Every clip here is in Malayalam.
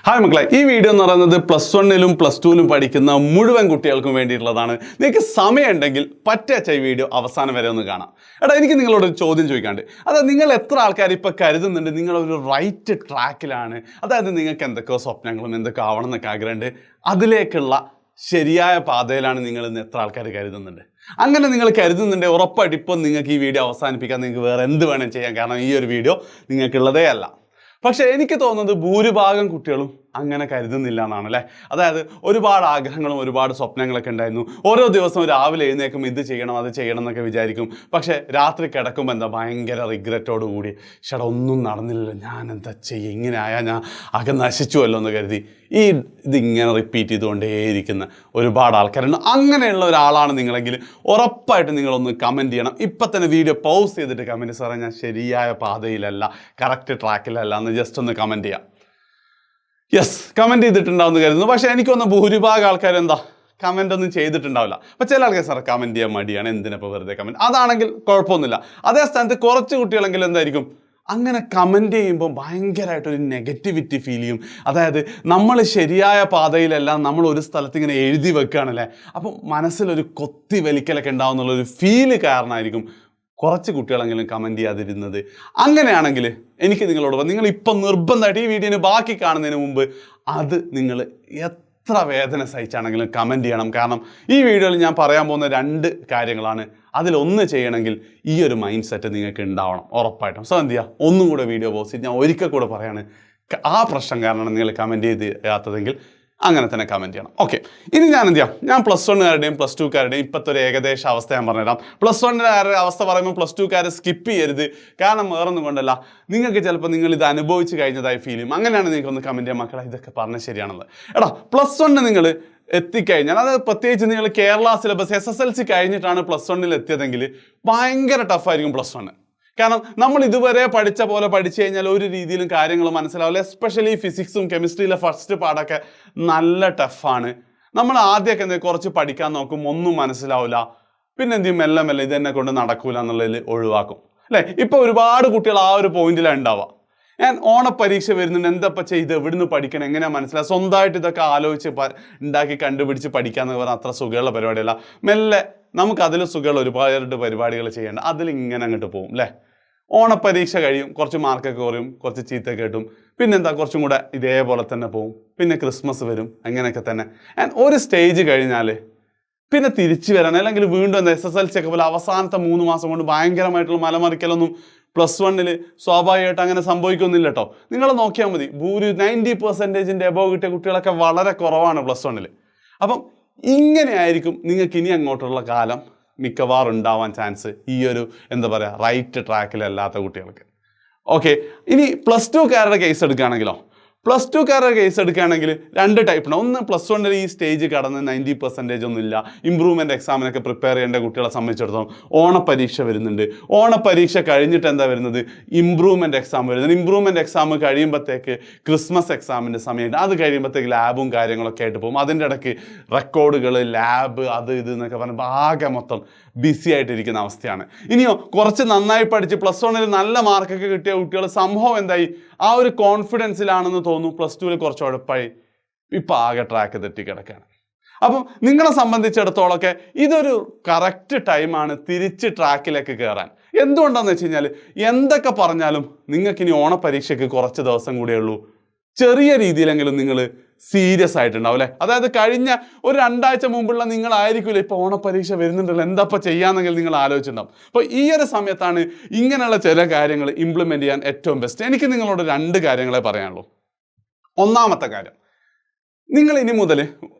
ഹായ് മക്കളെ, ഈ വീഡിയോ എന്ന് പറയുന്നത് +1-ലും +2-ലും പഠിക്കുന്ന മുഴുവൻ കുട്ടികൾക്കും വേണ്ടിയിട്ടുള്ളതാണ്. നിങ്ങൾക്ക് സമയമുണ്ടെങ്കിൽ പറ്റുക ഈ വീഡിയോ അവസാനം വരെ ഒന്ന് കാണാം. എടാ, എനിക്ക് നിങ്ങളോട് ഒരു ചോദ്യം ചോദിക്കാണ്ട്. അതായത് നിങ്ങൾ എത്ര ആൾക്കാർ ഇപ്പോൾ കരുതുന്നുണ്ട് നിങ്ങളൊരു റൈറ്റ് ട്രാക്കിലാണ്, അതായത് നിങ്ങൾക്ക് എന്തൊക്കെയോ സ്വപ്നങ്ങളും എന്തൊക്കെ ആവണം എന്നൊക്കെ ആഗ്രഹമുണ്ട്, അതിലേക്കുള്ള ശരിയായ പാതയിലാണ് നിങ്ങൾ ഇന്ന് എത്ര ആൾക്കാർ കരുതുന്നുണ്ട്? അങ്ങനെ നിങ്ങൾ കരുതുന്നുണ്ടെങ്കിൽ ഉറപ്പായിട്ട് ഇപ്പോൾ നിങ്ങൾക്ക് ഈ വീഡിയോ അവസാനിപ്പിക്കാൻ നിങ്ങൾക്ക് വേറെ എന്ത് വേണം ചെയ്യാം, കാരണം ഈ ഒരു വീഡിയോ നിങ്ങൾക്കുള്ളതേ അല്ല. പക്ഷെ എനിക്ക് തോന്നുന്നത് ഭൂരിഭാഗം കുട്ടികളും അങ്ങനെ കരുതുന്നില്ല എന്നാണ് അല്ലേ. അതായത് ഒരുപാട് ആഗ്രഹങ്ങളും ഒരുപാട് സ്വപ്നങ്ങളൊക്കെ ഉണ്ടായിരുന്നു. ഓരോ ദിവസവും രാവിലെ എഴുന്നേൽക്കും ഇത് ചെയ്യണം അത് ചെയ്യണം എന്നൊക്കെ വിചാരിക്കും. പക്ഷെ രാത്രി കിടക്കുമ്പോൾ എന്താ ഭയങ്കര റിഗ്രറ്റോട് കൂടി ചേട്ടാ ഒന്നും നടന്നില്ലല്ലോ, ഞാൻ എന്താ ചെയ്യുക, ഇങ്ങനെ ആയാൽ ഞാൻ ആകെ നശിച്ചുവല്ലോ എന്ന് കരുതി ഇതിങ്ങനെ റിപ്പീറ്റ് ചെയ്തുകൊണ്ടേയിരിക്കുന്ന ഒരുപാട് ആൾക്കാരുണ്ട്. അങ്ങനെയുള്ള ഒരാളാണ് നിങ്ങളെങ്കിൽ ഉറപ്പായിട്ട് നിങ്ങളൊന്ന് കമൻറ്റ് ചെയ്യണം. ഇപ്പം തന്നെ വീഡിയോ പൗസ് ചെയ്തിട്ട് കമൻറ്റ് സാറേ ഞാൻ ശരിയായ പാതയിലല്ല, കറക്റ്റ് ട്രാക്കിലല്ല എന്ന് ജസ്റ്റ് ഒന്ന് കമൻറ്റ് ചെയ്യാം. യെസ്, കമൻറ്റ് ചെയ്തിട്ടുണ്ടാവുമെന്ന് കരുതുന്നു. പക്ഷേ എനിക്കൊന്ന് ഭൂരിഭാഗം ആൾക്കാർ എന്താ കമൻ്റ് ഒന്നും ചെയ്തിട്ടുണ്ടാവില്ല. അപ്പോൾ ചില ആൾക്കാർ സാറേ കമൻറ്റ് ചെയ്യാൻ മടിയാണ്, എന്തിനപ്പോൾ വെറുതെ കമൻറ്റ്, അതാണെങ്കിൽ കുഴപ്പമൊന്നുമില്ല. അതേ സ്ഥാനത്ത് കുറച്ച് കുട്ടികളെങ്കിലും എന്തായിരിക്കും അങ്ങനെ കമൻറ്റ് ചെയ്യുമ്പോൾ ഭയങ്കരമായിട്ടൊരു നെഗറ്റിവിറ്റി ഫീൽ ചെയ്യും. അതായത് നമ്മൾ ശരിയായ പാതയിലല്ല, നമ്മൾ ഒരു സ്ഥലത്ത് ഇങ്ങനെ എഴുതി വെക്കുകയാണല്ലേ, അപ്പം മനസ്സിലൊരു കൊത്തി വലിക്കലൊക്കെ ഉണ്ടാവുന്നുള്ളൊരു ഫീല് കാരണമായിരിക്കും കുറച്ച് കുട്ടികളെങ്കിലും കമൻറ്റ് ചെയ്യാതിരുന്നത്. അങ്ങനെയാണെങ്കിൽ എനിക്ക് നിങ്ങളോട് നിങ്ങൾ ഇപ്പം നിർബന്ധമായിട്ട് ഈ വീഡിയോന് ബാക്കി കാണുന്നതിന് മുമ്പ് അത് നിങ്ങൾ എത്ര വേദന സഹിച്ചാണെങ്കിലും കമൻറ്റ് ചെയ്യണം. കാരണം ഈ വീഡിയോയിൽ ഞാൻ പറയാൻ പോകുന്ന 2 കാര്യങ്ങളാണ്. അതിലൊന്ന് ചെയ്യണമെങ്കിൽ ഈ ഒരു മൈൻഡ് സെറ്റ് നിങ്ങൾക്ക് ഉണ്ടാവണം ഉറപ്പായിട്ടും. സോ എന്ത് ചെയ്യുക, ഒന്നും കൂടെ വീഡിയോ പോസ്റ്റ് ഞാൻ ഒരിക്കൽ കൂടെ പറയാണ്, ആ പ്രശ്നം കാരണമാണ് നിങ്ങൾ കമൻറ്റ് ചെയ്യാത്തതെങ്കിൽ അങ്ങനെ തന്നെ കമൻറ്റ് ചെയ്യണം. ഓക്കെ, ഇനി ഞാൻ എന്ത് ചെയ്യാം, ഞാൻ +1-കാരുടെയും +2-കാരുടെയും ഇപ്പോഴത്തെ ഒരു ഏകദേശ അവസ്ഥ ഞാൻ പറഞ്ഞുതരാം. +1-കാരുടെ അവസ്ഥ പറയുമ്പോൾ +2-കാർ സ്കിപ്പ് ചെയ്യരുത്. കാരണം വേറൊന്നും കൊണ്ടല്ല, നിങ്ങൾക്ക് ചിലപ്പോൾ നിങ്ങൾ ഇത് അനുഭവിച്ച് കഴിഞ്ഞതായി ഫീൽ ചെയ്യും. അങ്ങനെയാണ് നിങ്ങൾക്ക് ഒന്ന് കമൻറ്റ് ചെയ്യാം, മക്കളെ ഇതൊക്കെ പറഞ്ഞാൽ ശരിയാണത്. എടാ, +1 നിങ്ങൾ എത്തിക്കഴിഞ്ഞാൽ, അത് പ്രത്യേകിച്ച് നിങ്ങൾ കേരള സിലബസ് SSLC കഴിഞ്ഞിട്ടാണ് +1-ൽ എത്തിയതെങ്കിൽ ഭയങ്കര ടഫായിരിക്കും +1. കാരണം നമ്മൾ ഇതുവരെ പഠിച്ച പോലെ പഠിച്ചു കഴിഞ്ഞാൽ ഒരു രീതിയിലും കാര്യങ്ങൾ മനസ്സിലാവില്ല. എസ്പെഷ്യലി ഫിസിക്സും കെമിസ്ട്രിയിലെ ഫസ്റ്റ് പാർട്ടൊക്കെ നല്ല ടഫാണ്. നമ്മൾ ആദ്യമൊക്കെ കുറച്ച് പഠിക്കാൻ നോക്കും, ഒന്നും മനസ്സിലാവില്ല, പിന്നെ എന്ത് ചെയ്യും, മെല്ലെ മെല്ലെ ഇതെന്നെ കൊണ്ട് നടക്കൂല എന്നുള്ളതിൽ ഒഴിവാക്കും അല്ലേ. ഇപ്പോൾ ഒരുപാട് കുട്ടികൾ ആ ഒരു പോയിന്റിലാണ് ഉണ്ടാവുക. ഞാൻ ഓണപ്പരീക്ഷ വരുന്നുണ്ട്, എന്തപ്പോൾ ചെയ്ത് എവിടുന്ന് പഠിക്കണം, എങ്ങനെയാണ് മനസ്സിലാവുക, സ്വന്തമായിട്ട് ഇതൊക്കെ ആലോചിച്ച് ഉണ്ടാക്കി കണ്ടുപിടിച്ച് പഠിക്കാമെന്ന് പറഞ്ഞാൽ അത്ര സുഖമുള്ള പരിപാടിയല്ല. മെല്ലെ നമുക്ക് അതിൽ സുഖമുള്ള ഒരുപാട് പരിപാടികൾ ചെയ്യേണ്ട, അതിലിങ്ങനെ അങ്ങോട്ട് പോകും അല്ലേ. ഓണപ്പരീക്ഷ കഴിയും, കുറച്ച് മാർക്കൊക്കെ കുറയും, കുറച്ച് ചീത്തയൊക്കെ കിട്ടും, പിന്നെന്താ കുറച്ചും കൂടെ ഇതേപോലെ തന്നെ പോകും, പിന്നെ ക്രിസ്മസ് വരും, അങ്ങനെയൊക്കെ തന്നെ. ആൻഡ് ഒരു സ്റ്റേജ് കഴിഞ്ഞാൽ പിന്നെ തിരിച്ചു വരാൻ അല്ലെങ്കിൽ വീണ്ടും എന്താ SSLC ഒക്കെ പോലെ അവസാനത്തെ 3 മാസം കൊണ്ട് ഭയങ്കരമായിട്ടുള്ള മലമറിക്കലൊന്നും +1-ൽ സ്വാഭാവികമായിട്ട് അങ്ങനെ സംഭവിക്കുന്നില്ല കേട്ടോ. നിങ്ങൾ നോക്കിയാൽ മതി, 90% എബോവ് കിട്ടിയ കുട്ടികളൊക്കെ വളരെ കുറവാണ് +1-ൽ. അപ്പം ഇങ്ങനെയായിരിക്കും നിങ്ങൾക്ക് ഇനി അങ്ങോട്ടുള്ള കാലം മിക്കവാറും ഉണ്ടാവാൻ ചാൻസ് ഈ ഒരു എന്താ പറയുക റൈറ്റ് ട്രാക്കിലല്ലാത്ത കുട്ടികൾക്ക്. ഓക്കെ, ഇനി +2-കാരുടെ കേസ് എടുക്കുകയാണെങ്കിലോ, +2-കാരുടെ കേസ് എടുക്കുകയാണെങ്കിൽ 2 ടൈപ്പ് ഉണ്ട്. ഒന്ന്, +1-ൽ ഈ സ്റ്റേജ് കടന്ന് 90% ഒന്നുമില്ല, ഇമ്പ്രൂവ്മെൻറ്റ് എക്സാമിനൊക്കെ പ്രിപ്പയർ ചെയ്യേണ്ട കുട്ടികളെ സംബന്ധിച്ചിടത്തോളം ഓണപ്പരീക്ഷ വരുന്നുണ്ട്. ഓണപ്പരീക്ഷ കഴിഞ്ഞിട്ട് എന്താ വരുന്നത്, ഇമ്പ്രൂവ്മെൻറ്റ് എക്സാം വരുന്നുണ്ട്. ഇമ്പ്രൂവ്മെൻറ്റ് എക്സാം കഴിയുമ്പോഴത്തേക്ക് ക്രിസ്മസ് എക്സാമിൻ്റെ സമയമുണ്ട്, അത് കഴിയുമ്പോഴത്തേക്ക് ലാബും കാര്യങ്ങളൊക്കെ ആയിട്ട് പോകും. അതിൻ്റെ ഇടയ്ക്ക് റെക്കോർഡുകൾ, ലാബ്, അത് ഇത് എന്നൊക്കെ പറയുമ്പോൾ ആകെ മൊത്തം ബിസി ആയിട്ടിരിക്കുന്ന അവസ്ഥയാണ്. ഇനിയോ കുറച്ച് നന്നായി പഠിച്ച് +1-ൽ നല്ല മാർക്കൊക്കെ കിട്ടിയ കുട്ടികൾ സംഭവം എന്തായി, ആ ഒരു കോൺഫിഡൻസിലാണെന്ന് തോന്നുന്നു, +2-ൽ കുറച്ച് ഉഴപ്പായി, ഇപ്പം ആകെ ട്രാക്ക് തെറ്റി കിടക്കുകയാണ്. അപ്പം നിങ്ങളെ സംബന്ധിച്ചിടത്തോളമൊക്കെ ഇതൊരു കറക്റ്റ് ടൈമാണ് തിരിച്ച് ട്രാക്കിലേക്ക് കയറാൻ. എന്തുകൊണ്ടാണെന്ന് വെച്ച് കഴിഞ്ഞാൽ എന്തൊക്കെ പറഞ്ഞാലും നിങ്ങൾക്കിനി ഓണപ്പരീക്ഷയ്ക്ക് കുറച്ച് ദിവസം കൂടിയേ ഉള്ളൂ. ചെറിയ രീതിയിലെങ്കിലും നിങ്ങൾ സീരിയസ് ആയിട്ടുണ്ടാവും അല്ലേ. അതായത് കഴിഞ്ഞ ഒരു 2 ആഴ്ച മുമ്പുള്ള നിങ്ങളായിരിക്കില്ല ഇപ്പോൾ ഓണപ്പരീക്ഷ വരുന്നുണ്ടല്ലോ എന്താപ്പോൾ ചെയ്യാന്നെങ്കിൽ നിങ്ങൾ ആലോചിച്ചിട്ടുണ്ടാവും. അപ്പോൾ ഈ ഒരു സമയത്താണ് ഇങ്ങനെയുള്ള ചില കാര്യങ്ങൾ ഇംപ്ലിമെൻറ്റ് ചെയ്യാൻ ഏറ്റവും ബെസ്റ്റ്. എനിക്ക് നിങ്ങളോട് 2 കാര്യങ്ങളെ പറയാനുള്ളൂ. ഒന്നാമത്തെ കാര്യം, നിങ്ങൾ ഇനി മുതൽ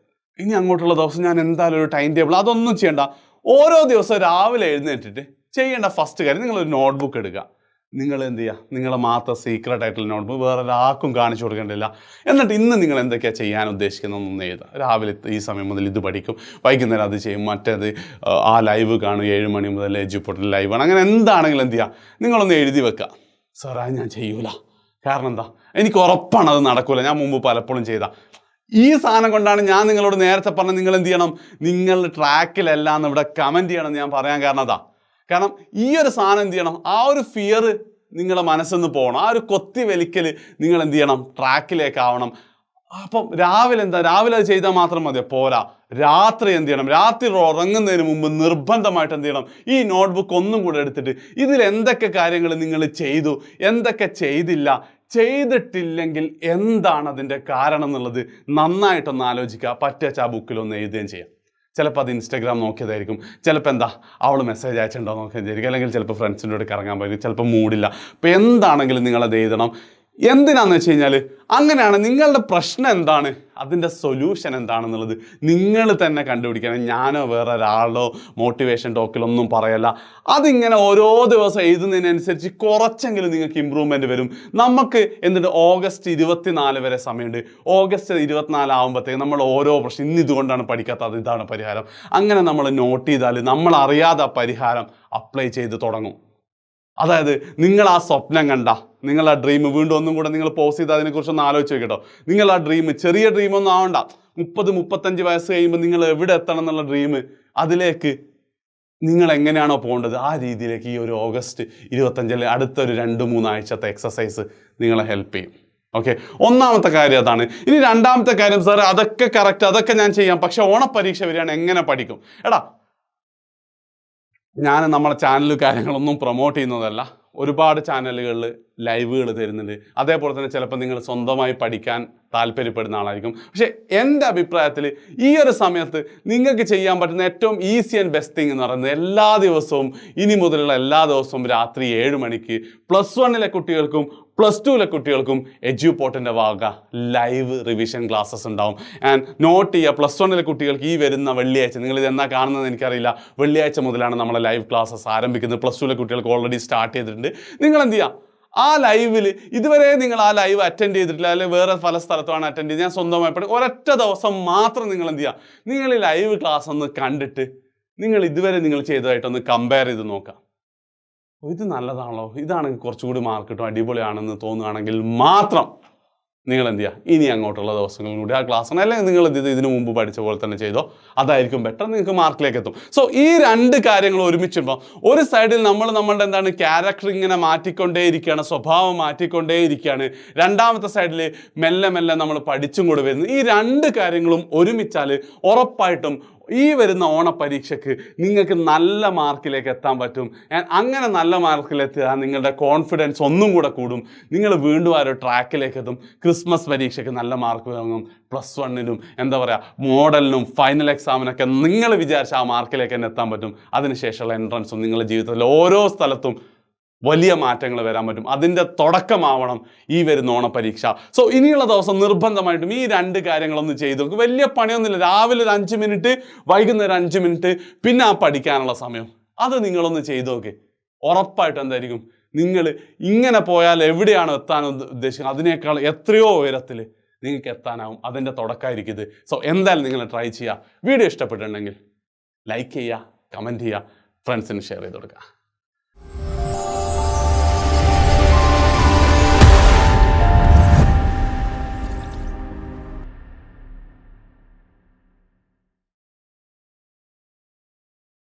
ഇനി അങ്ങോട്ടുള്ള ദിവസം ഞാൻ എന്തായാലും ഒരു ടൈം ടേബിൾ അതൊന്നും ചെയ്യേണ്ട. ഓരോ ദിവസവും രാവിലെ എഴുന്നേറ്റിട്ട് ചെയ്യേണ്ട ഫസ്റ്റ് കാര്യം, നിങ്ങളൊരു നോട്ട്ബുക്ക് എടുക്കുക. നിങ്ങൾ എന്ത് ചെയ്യുക, നിങ്ങളെ മാത്രം സീക്രട്ട് ആയിട്ടുള്ള നോട്ട്ബുക്ക്, വേറെ ഒരാൾക്കും കാണിച്ചു കൊടുക്കേണ്ടില്ല. എന്നിട്ട് ഇന്ന് നിങ്ങൾ എന്തൊക്കെയാണ് ചെയ്യാൻ ഉദ്ദേശിക്കുന്നതെന്നൊന്ന് എഴുതുക. രാവിലെ ഈ സമയം മുതൽ ഇത് പഠിക്കും, വൈകുന്നേരം അത് ചെയ്യും, മറ്റേത് ആ ലൈവ് കാണും, 7 മണി മുതൽ എഡ്യൂപോർട്ടിൽ ലൈവാണ്, അങ്ങനെ എന്താണെങ്കിലും എന്ത് ചെയ്യുക, നിങ്ങളൊന്ന് എഴുതി വെക്കുക. സാറാ ഞാൻ ചെയ്യൂല, കാരണം എന്താ, എനിക്ക് ഉറപ്പാണ് അത് നടക്കൂല, ഞാൻ മുമ്പ് പലപ്പോഴും ചെയ്ത ഈ സാധനം കൊണ്ടാണ് ഞാൻ നിങ്ങളോട് നേരത്തെ പറഞ്ഞത് നിങ്ങൾ എന്ത് ചെയ്യണം, നിങ്ങൾ ട്രാക്കിലല്ല എന്ന് ഇവിടെ കമൻറ്റ് ചെയ്യണം എന്ന് ഞാൻ പറയാൻ കാരണം അതാ. കാരണം ഈ ഒരു സാധനം എന്ത് ചെയ്യണം, ആ ഒരു ഫിയർ നിങ്ങളുടെ മനസ്സിൽ നിന്ന് പോകണം, ആ ഒരു കൊത്തി വലിക്കൽ നിങ്ങൾ എന്ത് ചെയ്യണം, ട്രാക്കിലേക്കാവണം. അപ്പം രാവിലെ അത് ചെയ്താൽ മാത്രം മതിയോ? പോരാ. രാത്രി എന്ത് ചെയ്യണം? രാത്രി ഉറങ്ങുന്നതിന് മുമ്പ് നിർബന്ധമായിട്ട് എന്ത് ചെയ്യണം? ഈ നോട്ട്ബുക്ക് ഒന്നും കൂടെ എടുത്തിട്ട് ഇതിൽ എന്തൊക്കെ കാര്യങ്ങൾ നിങ്ങൾ ചെയ്തു, എന്തൊക്കെ ചെയ്തില്ല, ചെയ്തിട്ടില്ലെങ്കിൽ എന്താണ് അതിൻ്റെ കാരണം എന്നുള്ളത് നന്നായിട്ടൊന്ന് ആലോചിക്കുക. പറ്റുവെച്ചാൽ ആ ബുക്കിലൊന്ന് എഴുതുകയും ചെയ്യാം. ചിലപ്പോൾ അത് ഇൻസ്റ്റാഗ്രാം നോക്കിയതായിരിക്കും, ചിലപ്പോൾ അവൾ മെസ്സേജ് അയച്ചിട്ടുണ്ടോ നോക്കിയതായിരിക്കും, അല്ലെങ്കിൽ ചിലപ്പോൾ ഫ്രണ്ട്സിൻ്റെ കൂടെ കറങ്ങാൻ പോയിരിക്കും, ചിലപ്പോൾ മൂടില്ല. അപ്പോൾ എന്താണെങ്കിലും നിങ്ങളത് എഴുതണം. എന്തിനാണെന്ന് വെച്ച് കഴിഞ്ഞാൽ അങ്ങനെയാണ് നിങ്ങളുടെ പ്രശ്നം എന്താണ്, അതിൻ്റെ സൊല്യൂഷൻ എന്താണെന്നുള്ളത് നിങ്ങൾ തന്നെ കണ്ടുപിടിക്കണം. ഞാനോ വേറെ ഒരാളോ മോട്ടിവേഷൻ ടോക്കിലൊന്നും പറയല്ല. അതിങ്ങനെ ഓരോ ദിവസം എഴുതുന്നതിനനുസരിച്ച് കുറച്ചെങ്കിലും നിങ്ങൾക്ക് ഇമ്പ്രൂവ്മെൻറ്റ് വരും. നമുക്ക് എന്നിട്ട് ഓഗസ്റ്റ് 24 വരെ സമയമുണ്ട്. ഓഗസ്റ്റ് 24 ആകുമ്പോഴത്തേക്ക് നമ്മൾ ഓരോ പ്രശ്നം, ഇന്ന് ഇതുകൊണ്ടാണ് പഠിക്കാത്തത്, ഇതാണ് പരിഹാരം, അങ്ങനെ നമ്മൾ നോട്ട് ചെയ്താൽ നമ്മൾ അറിയാതെ ആ പരിഹാരം അപ്ലൈ ചെയ്ത് തുടങ്ങും. അതായത് നിങ്ങൾ ആ സ്വപ്നം കണ്ട, നിങ്ങൾ ആ ഡ്രീം വീണ്ടും ഒന്നും കൂടെ നിങ്ങൾ പോസ് ചെയ്ത് അതിനെക്കുറിച്ചൊന്ന് ആലോചിച്ച് നോക്കിട്ടോ. നിങ്ങൾ ആ ഡ്രീം, ചെറിയ ഡ്രീമൊന്നും ആവണ്ട, 30-35 വയസ്സ് കഴിയുമ്പോൾ നിങ്ങൾ എവിടെ എത്തണം എന്നുള്ള ഡ്രീം, അതിലേക്ക് നിങ്ങൾ എങ്ങനെയാണോ പോകേണ്ടത് ആ രീതിയിലേക്ക് ഈ ഒരു ഓഗസ്റ്റ് 25 അടുത്തൊരു 2-3 ആഴ്ചത്തെ എക്സസൈസ് നിങ്ങളെ ഹെൽപ്പ് ചെയ്യും. ഓക്കെ, ഒന്നാമത്തെ കാര്യം അതാണ്. ഇനി രണ്ടാമത്തെ കാര്യം, സാർ അതൊക്കെ കറക്റ്റ്, അതൊക്കെ ഞാൻ ചെയ്യാം, പക്ഷെ ഓണപ്പരീക്ഷ വരികയാണ് എങ്ങനെ പഠിക്കും? എടാ, ഞാൻ നമ്മളെ ചാനൽ കാര്യങ്ങളൊന്നും പ്രൊമോട്ട് ചെയ്യുന്നതല്ല. ഒരുപാട് ചാനലുകളിൽ ലൈവുകൾ തരുന്നുണ്ട്. അതേപോലെ തന്നെ ചിലപ്പോൾ നിങ്ങൾ സ്വന്തമായി പഠിക്കാൻ താല്പര്യപ്പെടുന്ന ആളായിരിക്കും. പക്ഷേ എൻ്റെ അഭിപ്രായത്തിൽ ഈ ഒരു സമയത്ത് നിങ്ങൾക്ക് ചെയ്യാൻ പറ്റുന്ന ഏറ്റവും ഈസി ആൻഡ് ബെസ്റ്റ് തിങ് എന്ന് പറയുന്നത്, എല്ലാ ദിവസവും ഇനി മുതലുള്ള എല്ലാ ദിവസവും രാത്രി 7 മണിക്ക് +1 കുട്ടികൾക്കും +2 കുട്ടികൾക്കും എഡ്യൂപോർട്ടിൻ്റെ വക ലൈവ് റിവിഷൻ ക്ലാസ്സസ് ഉണ്ടാവും. ആൻഡ് നോട്ട് ചെയ്യുക, +1 കുട്ടികൾക്ക് ഈ വരുന്ന വെള്ളിയാഴ്ച, നിങ്ങളിത് എന്നാ കാണുന്നത് എനിക്കറിയില്ല, വെള്ളിയാഴ്ച മുതലാണ് നമ്മളെ ലൈവ് ക്ലാസ്സസ് ആരംഭിക്കുന്നത്. +2 കുട്ടികൾക്ക് ഓൾറെഡി സ്റ്റാർട്ട് ചെയ്തിട്ടുണ്ട്. നിങ്ങൾ എന്ത് ചെയ്യുക, ആ ലൈവിൽ ഇതുവരെ നിങ്ങൾ ആ ലൈവ് അറ്റൻഡ് ചെയ്തിട്ടില്ല, അല്ലെങ്കിൽ വേറെ പല സ്ഥലത്താണ് അറ്റൻഡ് ചെയ്ത്, ഞാൻ സ്വന്തമായി ഒരൊറ്റ ദിവസം മാത്രം നിങ്ങൾ എന്ത് ചെയ്യുക, നിങ്ങൾ ഈ ലൈവ് ക്ലാസ് ഒന്ന് കണ്ടിട്ട് നിങ്ങൾ ഇതുവരെ നിങ്ങൾ ചെയ്തതായിട്ടൊന്ന് കമ്പയർ ചെയ്ത് നോക്കാം. ഇത് നല്ലതാണല്ലോ, ഇതാണെങ്കിൽ കുറച്ചുകൂടി മാർക്ക് കിട്ടും, അടിപൊളിയാണെന്ന് തോന്നുകയാണെങ്കിൽ മാത്രം നിങ്ങൾ എന്ത് ചെയ്യുക, ഇനി അങ്ങോട്ടുള്ള ദിവസങ്ങളിലൂടെ ആ ക്ലാസ് ആണ്, അല്ലെങ്കിൽ നിങ്ങൾ ഇതിനു മുമ്പ് പഠിച്ച പോലെ തന്നെ ചെയ്തോ, അതായിരിക്കും ബെറ്റർ, നിങ്ങൾക്ക് മാർക്കിലേക്ക് എത്തും. സോ ഈ 2 കാര്യങ്ങൾ ഒരുമിച്ചിപ്പോൾ ഒരു സൈഡിൽ നമ്മളുടെ എന്താണ് ക്യാരക്ടർ ഇങ്ങനെ മാറ്റിക്കൊണ്ടേയിരിക്കുകയാണ്, സ്വഭാവം മാറ്റിക്കൊണ്ടേയിരിക്കുകയാണ്. രണ്ടാമത്തെ സൈഡിൽ മെല്ലെ മെല്ലെ നമ്മൾ പഠിച്ചും കൂടെ വരുന്നു. ഈ 2 കാര്യങ്ങളും ഒരുമിച്ചാൽ ഉറപ്പായിട്ടും ഈ വരുന്ന ഓണപരീക്ഷയ്ക്ക് നിങ്ങൾക്ക് നല്ല മാർക്കിലേക്ക് എത്താൻ പറ്റും. അങ്ങനെ നല്ല മാർക്കിലെത്തിയാൽ നിങ്ങളുടെ കോൺഫിഡൻസ് ഒന്നും കൂടെ കൂടും. നിങ്ങൾ വീണ്ടും ആ ഒരു ട്രാക്കിലേക്ക് എത്തും. ക്രിസ്മസ് പരീക്ഷയ്ക്ക് നല്ല മാർക്ക് വാങ്ങും. +1 എന്താ പറയുക, മോഡലിനും ഫൈനൽ എക്സാമിനൊക്കെ നിങ്ങൾ വിചാരിച്ച ആ മാർക്കിലേക്ക് തന്നെ എത്താൻ പറ്റും. അതിനുശേഷമുള്ള എൻട്രൻസും നിങ്ങളുടെ ജീവിതത്തിൽ ഓരോ സ്ഥലത്തും വലിയ മാറ്റങ്ങൾ വരാൻ പറ്റും. അതിൻ്റെ തുടക്കമാവണം ഈ വരുന്ന ഓണപരീക്ഷ. സോ ഇനിയുള്ള ദിവസം നിർബന്ധമായിട്ടും ഈ 2 കാര്യങ്ങളൊന്ന് ചെയ്തു നോക്കും. വലിയ പണിയൊന്നുമില്ല. രാവിലെ ഒരു 5 മിനിറ്റ്, വൈകുന്നേരം 5 മിനിറ്റ്, പിന്നെ ആ പഠിക്കാനുള്ള സമയം, അത് നിങ്ങളൊന്ന് ചെയ്തു നോക്ക്. ഉറപ്പായിട്ടും എന്തായിരിക്കും, നിങ്ങൾ ഇങ്ങനെ പോയാൽ എവിടെയാണോ എത്താൻ ഉദ്ദേശിക്കുന്നത് അതിനേക്കാൾ എത്രയോ ഉയരത്തിൽ നിങ്ങൾക്ക് എത്താനാവും. അതിൻ്റെ തുടക്കമായിരിക്കും ഇത്. സോ എന്തായാലും നിങ്ങൾ ട്രൈ ചെയ്യുക. വീഡിയോ ഇഷ്ടപ്പെട്ടിട്ടുണ്ടെങ്കിൽ ലൈക്ക് ചെയ്യുക, കമൻറ്റ് ചെയ്യുക, ഫ്രണ്ട്സിന് ഷെയർ ചെയ്ത് കൊടുക്കുക.